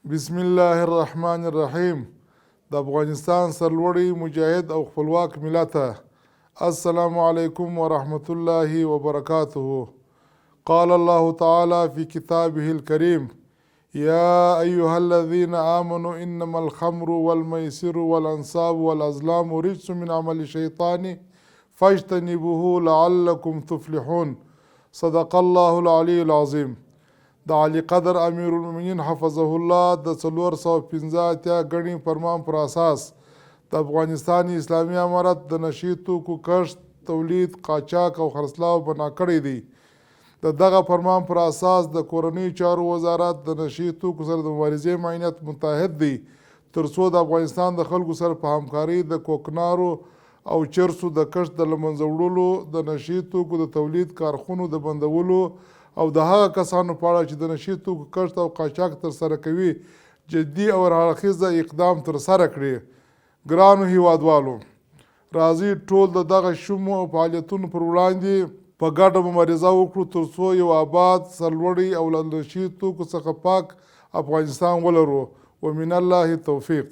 بسم الله الرحمن الرحیم. د افغانستان سرلوړی مجاهد او خپلواک ملته، السلام علیکم ورحمة الله وبرکاته. قال الله تعالى في كتابه الكريم: يا أيها الذين آمنوا إنما الخمر والميسر والأنصاب والأزلام رجس من عمل الشيطان فاجتنبوه لعلكم تفلحون. صدق الله العلي العظيم. د علی قدر امیر المؤمنین حفظه الله د 415 غنی فرمان پر اساس د افغانستان اسلامی امارت د نشي توکو کښت، تولید، قاچاق او خرڅلاو بنا کړی دی. د دغه فرمان پر اساس د کورنۍ چارو وزارت د نشي توکو سره د مبارزې معینت متحد دی، ترڅو د افغانستان د خلکو سره په همکاري د کوکنارو او چرسو د کښت د له منځه وړلو، د نشي توکو د تولید کارخونو د بندولو او د هغه کسانو په اړه چې د نشي توکو کښت او قاچاق ترسره کوي جدي او هراړخیزه اقدام ترسره کړي. ګرانو هیوادوالو، راځئ ټول د دغه شومو فعالیتونو پر وړاندې په ګډه مبارزه وکړو، ترڅو یو آباد، سرلوړی او له نشي توکو څخه پاک افغانستان ولرو. ومن الله توفیق.